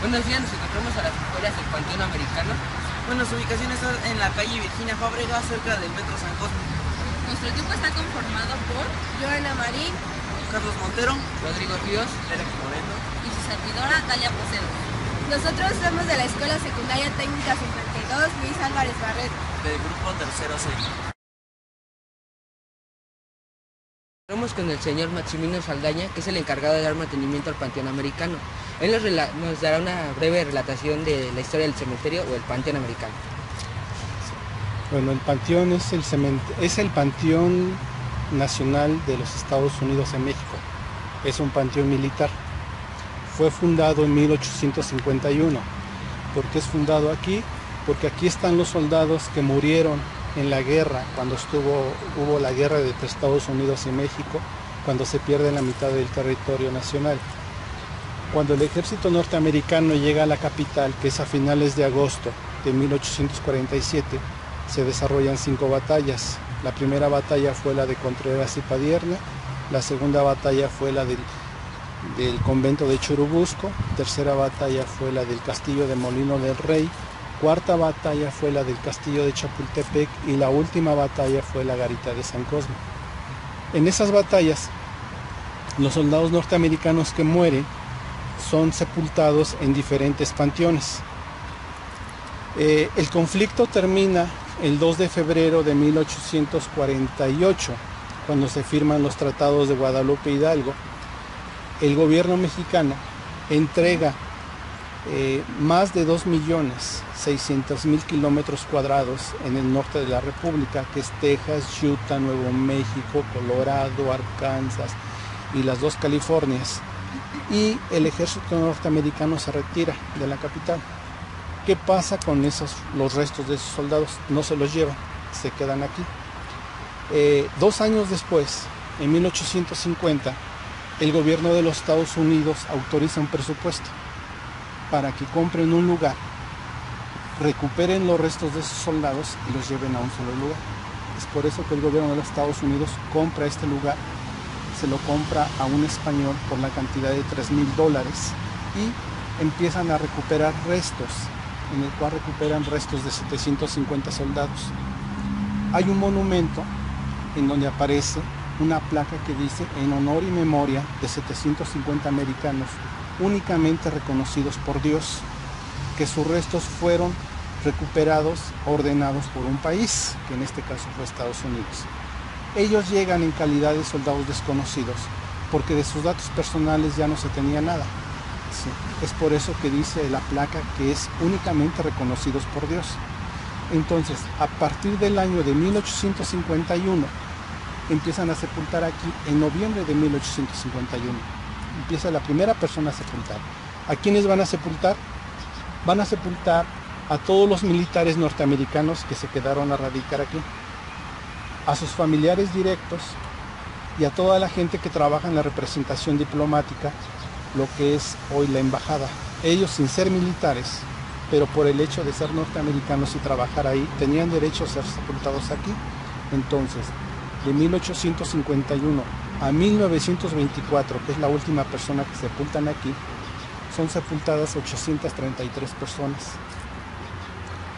Buenos días, nos encontramos a las afueras del Panteón Americano. Bueno, su ubicación está en la calle Virginia Fábrega, cerca del Metro San Cosme. Nuestro equipo está conformado por Joana Marín, Carlos Montero, Rodrigo Ríos, Derek Moreno y su servidora Talia Pocedo. nosotros somos de la Escuela Secundaria Técnica 52 Luis Álvarez Barreto. del grupo Tercero C. Estamos con el señor Maximino Saldaña, que es el encargado de dar mantenimiento al Panteón Americano. Él nos dará una breve relatación de la historia del cementerio o el Panteón Americano. Bueno, el panteón es el panteón nacional de los Estados Unidos en México. Es un panteón militar. Fue fundado en 1851. ¿Por qué es fundado aquí? Porque aquí están los soldados que murieron en la guerra, cuando hubo la guerra entre Estados Unidos y México, cuando se pierde la mitad del territorio nacional. Cuando el ejército norteamericano llega a la capital, que es a finales de agosto de 1847, se desarrollan 5 batallas. La primera batalla fue la de Contreras y Padierna, la segunda batalla fue la del convento de Churubusco, tercera batalla fue la del castillo de Molino del Rey, cuarta batalla fue la del castillo de Chapultepec y la última batalla fue la garita de San Cosme. En esas batallas, los soldados norteamericanos que mueren son sepultados en diferentes panteones. El conflicto termina el 2 de febrero de 1848, cuando se firman los tratados de Guadalupe Hidalgo. El gobierno mexicano entrega más de 2.600.000 kilómetros cuadrados en el norte de la República, que es Texas, Utah, Nuevo México, Colorado, Arkansas y las 2 Californias. Y el ejército norteamericano se retira de la capital. ¿Qué pasa con los restos de esos soldados? No se los llevan, se quedan aquí. 2 años después, en 1850, el gobierno de los Estados Unidos autoriza un presupuesto para que compren un lugar, recuperen los restos de esos soldados y los lleven a un solo lugar. Es por eso que el gobierno de los Estados Unidos compra este lugar, se lo compra a un español por la cantidad de $3,000 y empiezan a recuperar restos, en el cual recuperan restos de 750 soldados. Hay un monumento en donde aparece una placa que dice en honor y memoria de 750 americanos únicamente reconocidos por Dios, que sus restos fueron recuperados, ordenados por un país, que en este caso fue Estados Unidos. Ellos llegan en calidad de soldados desconocidos, porque de sus datos personales ya no se tenía nada. Sí, es por eso que dice la placa que es únicamente reconocidos por Dios. Entonces, a partir del año de 1851, empiezan a sepultar aquí en noviembre de 1851. Empieza la primera persona a sepultar. ¿A quiénes van a sepultar? Van a sepultar a todos los militares norteamericanos que se quedaron a radicar aquí, a sus familiares directos y a toda la gente que trabaja en la representación diplomática, lo que es hoy la embajada. Ellos, sin ser militares, pero por el hecho de ser norteamericanos y trabajar ahí, tenían derecho a ser sepultados aquí. Entonces, de 1851 a 1924, que es la última persona que sepultan aquí, son sepultadas 833 personas.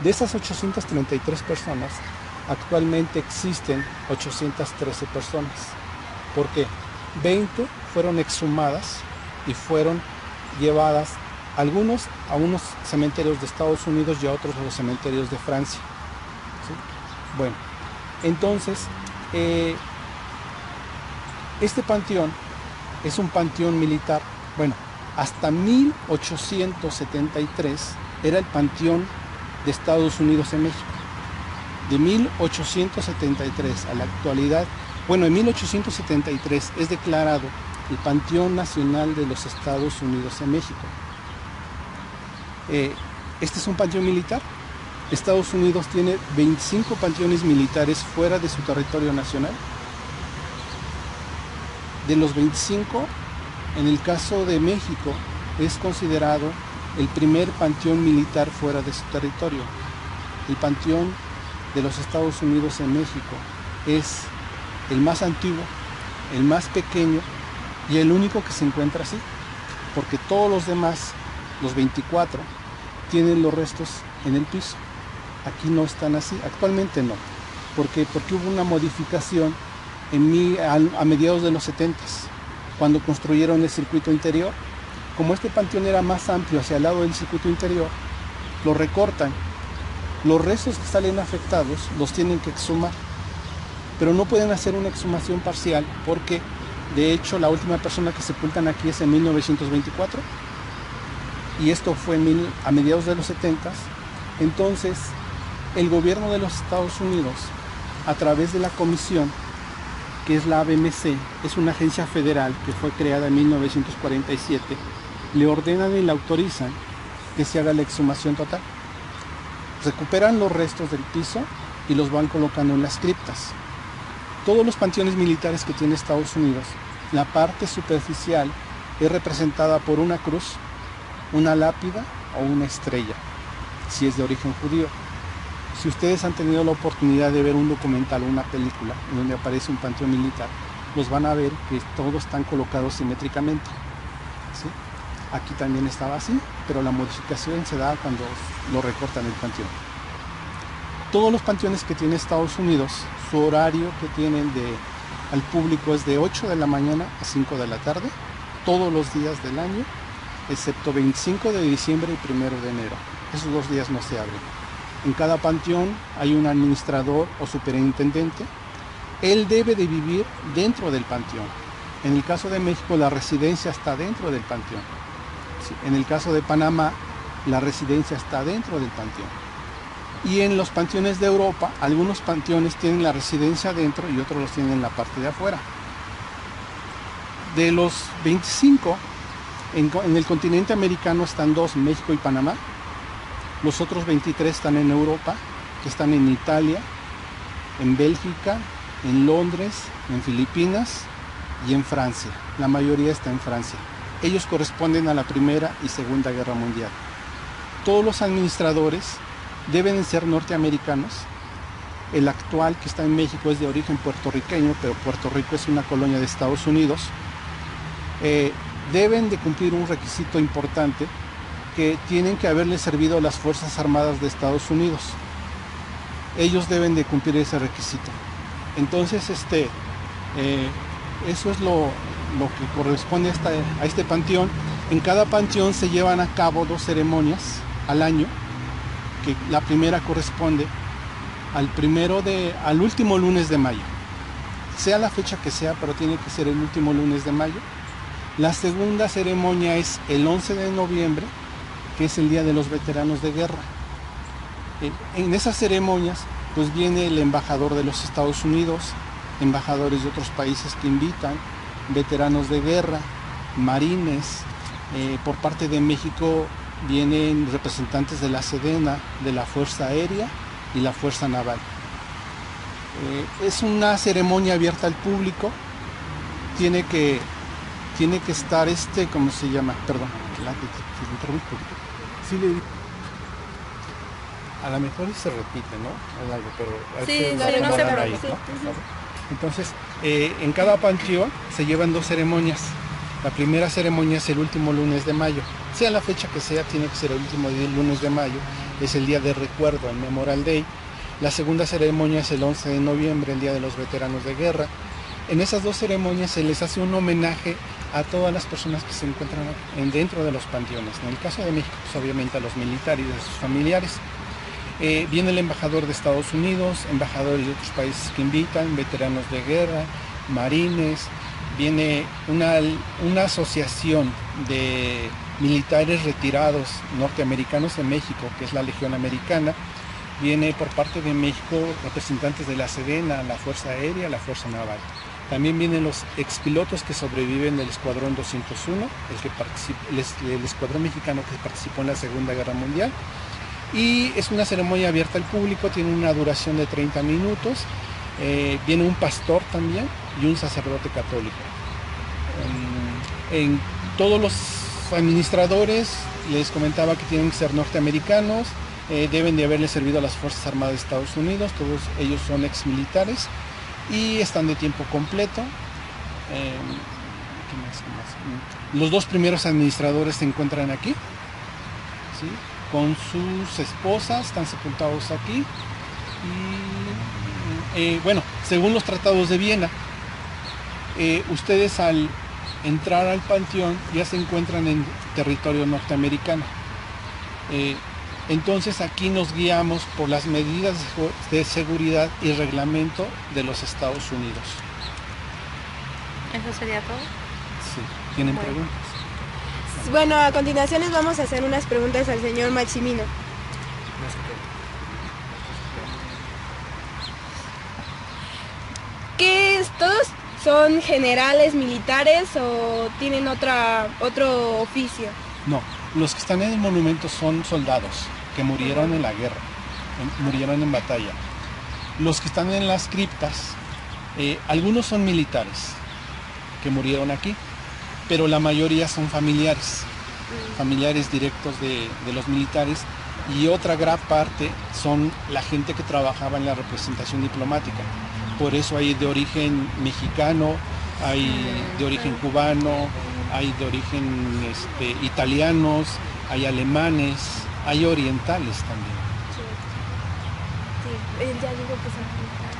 De esas 833 personas, actualmente existen 813 personas. ¿Por qué? 20 fueron exhumadas y fueron llevadas, algunos a unos cementerios de Estados Unidos y a otros a los cementerios de Francia. ¿Sí? Bueno, entonces, este panteón es un panteón militar. Bueno, hasta 1873 era el panteón de Estados Unidos en México. De 1873 a la actualidad, bueno, en 1873 es declarado el Panteón Nacional de los Estados Unidos en México. Este es un panteón militar. Estados Unidos tiene 25 panteones militares fuera de su territorio nacional. De los 25, en el caso de México, es considerado el primer panteón militar fuera de su territorio. El panteón de los Estados Unidos en México es el más antiguo, el más pequeño y el único que se encuentra así, porque todos los demás los 24, tienen los restos en el piso. Aquí no están así, actualmente no. ¿Por qué? Porque hubo una modificación a mediados de los 70s, cuando construyeron el circuito interior. Como este panteón era más amplio hacia el lado del circuito interior, lo recortan. Los restos que salen afectados los tienen que exhumar, pero no pueden hacer una exhumación parcial porque, de hecho, la última persona que sepultan aquí es en 1924 y esto fue a mediados de los 70s. Entonces, el gobierno de los Estados Unidos, a través de la comisión, que es la ABMC, es una agencia federal que fue creada en 1947, le ordenan y le autorizan que se haga la exhumación total. Recuperan los restos del piso y los van colocando en las criptas. Todos los panteones militares que tiene Estados Unidos, la parte superficial es representada por una cruz, una lápida o una estrella, si es de origen judío. Si ustedes han tenido la oportunidad de ver un documental o una película en donde aparece un panteón militar, los van a ver que todos están colocados simétricamente, ¿sí? Aquí también estaba así, pero la modificación se da cuando lo recortan el panteón. Todos los panteones que tiene Estados Unidos, su horario que tienen al público es de 8 de la mañana a 5 de la tarde, todos los días del año, excepto 25 de diciembre y 1 de enero. Esos 2 días no se abren. En cada panteón hay un administrador o superintendente. Él debe de vivir dentro del panteón. En el caso de México, la residencia está dentro del panteón. Sí, en el caso de Panamá, la residencia está dentro del panteón. Y en los panteones de Europa, algunos panteones tienen la residencia adentro y otros los tienen en la parte de afuera. De los 25, en el continente americano están 2, México y Panamá. Los otros 23 están en Europa, que están en Italia, en Bélgica, en Londres, en Filipinas y en Francia. La mayoría está en Francia. Ellos corresponden a la Primera y Segunda Guerra Mundial. Todos los administradores deben ser norteamericanos. El actual que está en México es de origen puertorriqueño, pero Puerto Rico es una colonia de Estados Unidos. Deben de cumplir un requisito importante, que tienen que haberle servido a las Fuerzas Armadas de Estados Unidos. Ellos deben de cumplir ese requisito. Entonces, eso es lo que corresponde a este panteón. En cada panteón se llevan a cabo 2 ceremonias al año, que la primera corresponde al último lunes de mayo. Sea la fecha que sea, pero tiene que ser el último lunes de mayo. La segunda ceremonia es el 11 de noviembre, que es el Día de los Veteranos de Guerra. En esas ceremonias pues viene el embajador de los Estados Unidos, embajadores de otros países que invitan, veteranos de guerra, marines. Por parte de México vienen representantes de la Sedena, de la Fuerza Aérea y la Fuerza Naval. Es una ceremonia abierta al público. Tiene que estar ¿cómo se llama? Perdón, sí, a lo mejor se repite, ¿no? Algo, pero sí, no se preocupe. Sí. Entonces, en cada panteón se llevan 2 ceremonias. La primera ceremonia es el último lunes de mayo. Sea la fecha que sea, tiene que ser el último lunes de mayo. Es el día de recuerdo, el Memorial Day. La segunda ceremonia es el 11 de noviembre, el Día de los Veteranos de Guerra. En esas 2 ceremonias se les hace un homenaje a todas las personas que se encuentran dentro de los panteones. En el caso de México, pues obviamente a los militares y a sus familiares. Viene el embajador de Estados Unidos, embajadores de otros países que invitan, veteranos de guerra, marines. Viene una asociación de militares retirados norteamericanos en México, que es la Legión Americana. Viene por parte de México representantes de la Sedena, la Fuerza Aérea, la Fuerza Naval. También vienen los expilotos que sobreviven del Escuadrón 201, el escuadrón mexicano que participó en la Segunda Guerra Mundial. Y es una ceremonia abierta al público, tiene una duración de 30 minutos. Viene un pastor también y un sacerdote católico. En todos los administradores les comentaba que tienen que ser norteamericanos, deben de haberle servido a las Fuerzas Armadas de Estados Unidos, todos ellos son exmilitares y están de tiempo completo. ¿Qué más? Los 2 primeros administradores se encuentran aquí, ¿sí? Con sus esposas, están sepultados aquí. Y bueno, según los tratados de Viena, ustedes al entrar al panteón ya se encuentran en territorio norteamericano. Entonces aquí nos guiamos por las medidas de seguridad y reglamento de los Estados Unidos. ¿Eso sería todo? Sí. ¿Tienen preguntas? Bueno, a continuación les vamos a hacer unas preguntas al señor Maximino. ¿Todos son generales, militares o tienen otro oficio? No, los que están en el monumento son soldados que murieron en la guerra, murieron en batalla. Los que están en las criptas, algunos son militares que murieron aquí, pero la mayoría son familiares directos de los militares, y otra gran parte son la gente que trabajaba en la representación diplomática. Por eso hay de origen mexicano, hay de origen cubano, hay de origen italianos, hay alemanes, hay orientales también. Sí, ya digo que son militares.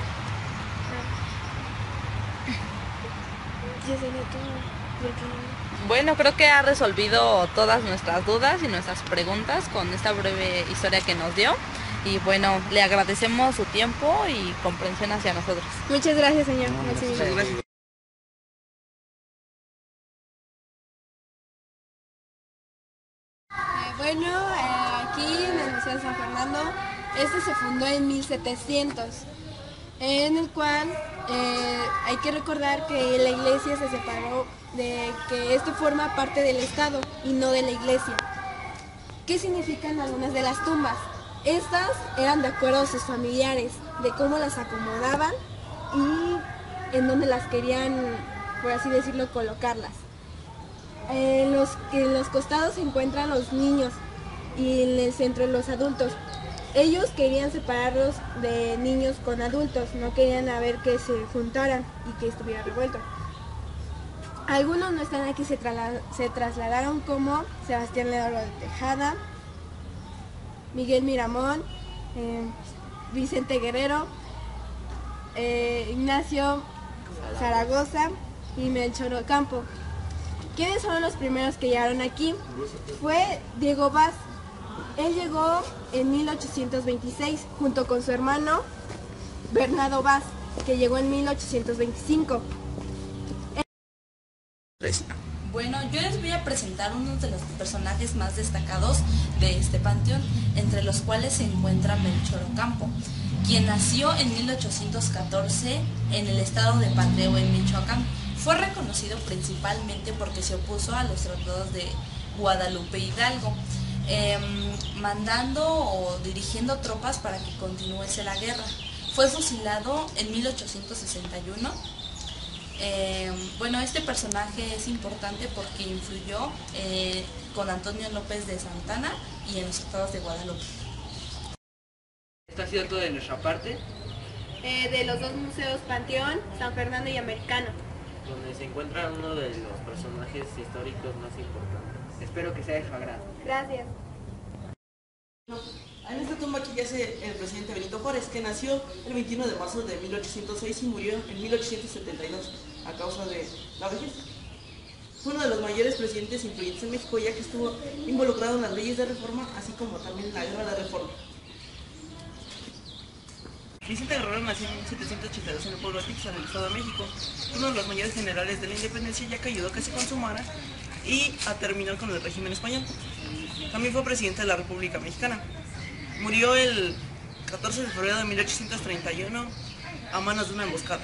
Ya sería todo. Bueno, creo que ha resolvido todas nuestras dudas y nuestras preguntas con esta breve historia que nos dio. Y bueno, le agradecemos su tiempo y comprensión hacia nosotros. Muchas gracias, señor Maximino. Muchas gracias. Aquí en el Museo de San Fernando, este se fundó en 1700, en el cual hay que recordar que la iglesia se separó, de que esto forma parte del Estado y no de la iglesia. ¿Qué significan algunas de las tumbas? Estas eran de acuerdo a sus familiares, de cómo las acomodaban y en dónde las querían, por así decirlo, colocarlas. En los costados se encuentran los niños y en el centro los adultos. Ellos querían separarlos de niños con adultos, no querían ver que se juntaran y que estuviera revuelto. Algunos no están aquí, se trasladaron, como Sebastián Lerdo de Tejada, Miguel Miramón, Vicente Guerrero, Ignacio Zaragoza y Melchor Ocampo. ¿Quiénes fueron los primeros que llegaron aquí? Fue Diego Vaz. Él llegó en 1826 junto con su hermano Bernardo Vaz, que llegó en 1825. Bueno, yo les voy a presentar uno de los personajes más destacados de este panteón, entre los cuales se encuentra Melchor Ocampo, quien nació en 1814 en el estado de Patreo, en Michoacán. Fue reconocido principalmente porque se opuso a los tratados de Guadalupe Hidalgo, mandando o dirigiendo tropas para que continuase la guerra. Fue fusilado en 1861. Bueno, este personaje es importante porque influyó con Antonio López de Santana y en los estados de Guadalupe. Esto ha sido todo de nuestra parte. De los dos museos, Panteón, San Fernando y Americano. Donde se encuentra uno de los personajes históricos más importantes. Espero que sea de su agrado. Gracias. En esta tumba aquí yace el presidente Benito Juárez, que nació el 21 de marzo de 1806 y murió en 1872 a causa de la vejez. Fue uno de los mayores presidentes influyentes en México, ya que estuvo involucrado en las leyes de reforma, así como también en la guerra de reforma. Vicente Guerrero nació en 1782 en el pueblo de Tixan, en el Estado de México. Fue uno de los mayores generales de la independencia, ya que ayudó a que se consumara y a terminar con el régimen español. También fue presidente de la República Mexicana. Murió el 14 de febrero de 1831 a manos de una emboscada.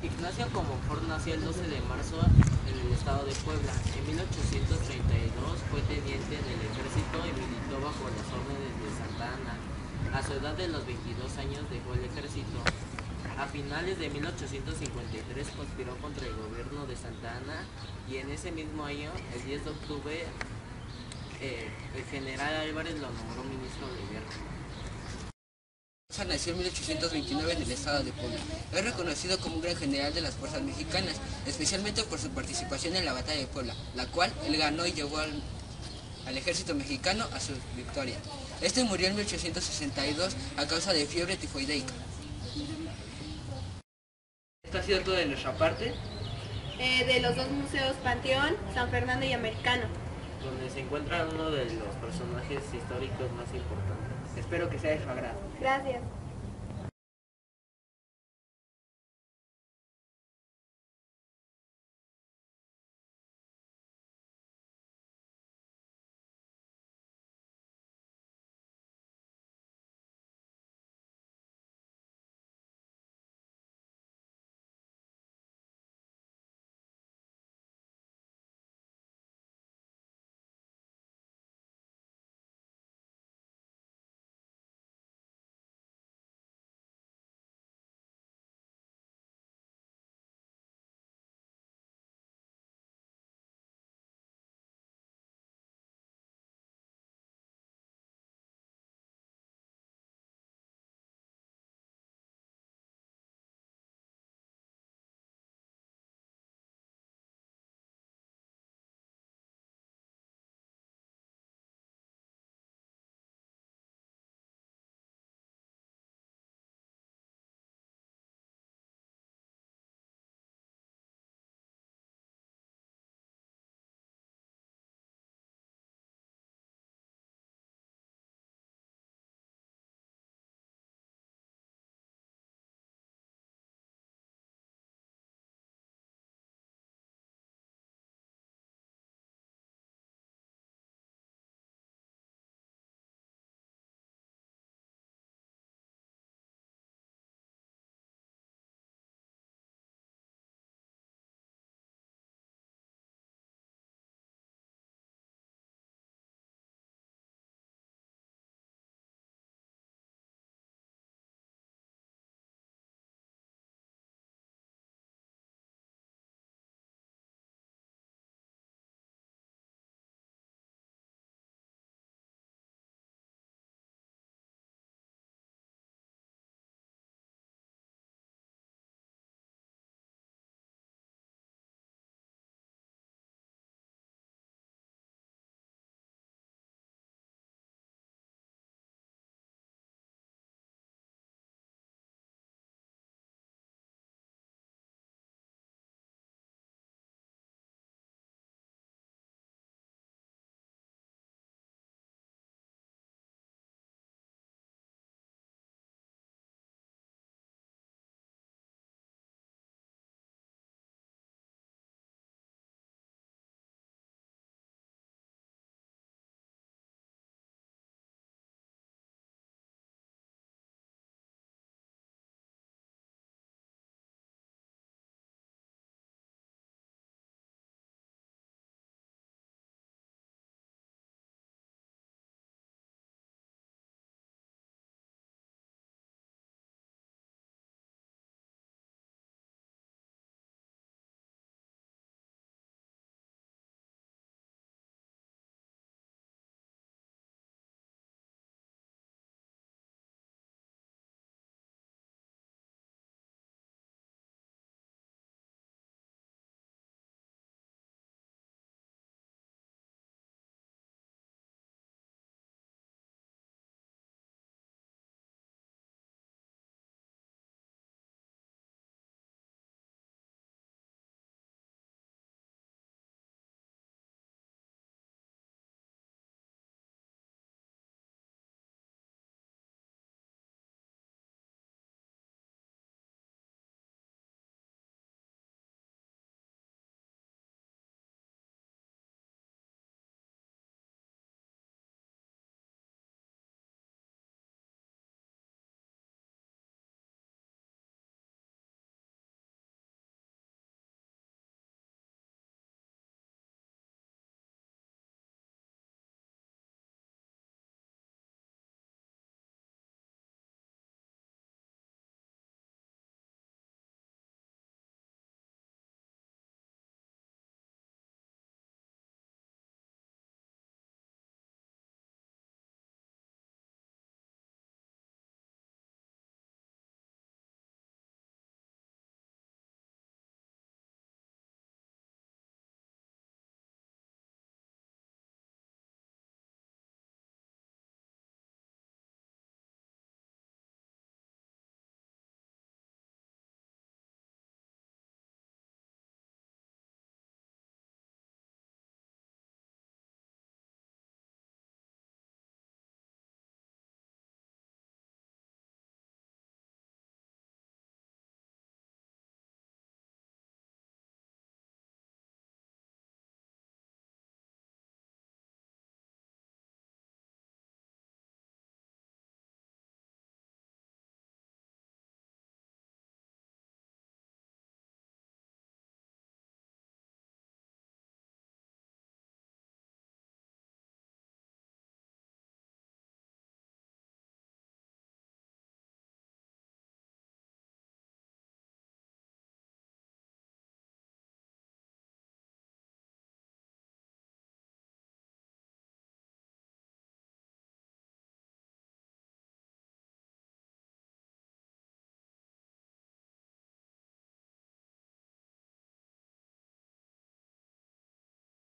Ignacio Comonfort nació el 12 de marzo en el estado de Puebla. En 1832 fue teniente en el ejército y militó bajo las órdenes de Santa Anna. A su edad de los 22 años dejó el ejército. A finales de 1853 conspiró contra el gobierno de Santa Anna y en ese mismo año, el 10 de octubre, el general Álvarez lo nombró ministro de guerra. Nació en 1829 en el estado de Puebla. Es reconocido como un gran general de las fuerzas mexicanas, especialmente por su participación en la batalla de Puebla, la cual él ganó y llevó al ejército mexicano a su victoria. Este murió en 1862 a causa de fiebre tifoideica. Esto ha sido todo de nuestra parte. De los dos museos Panteón, San Fernando y Americano. donde se encuentra uno de los personajes históricos más importantes. Espero que sea de su agrado. Gracias.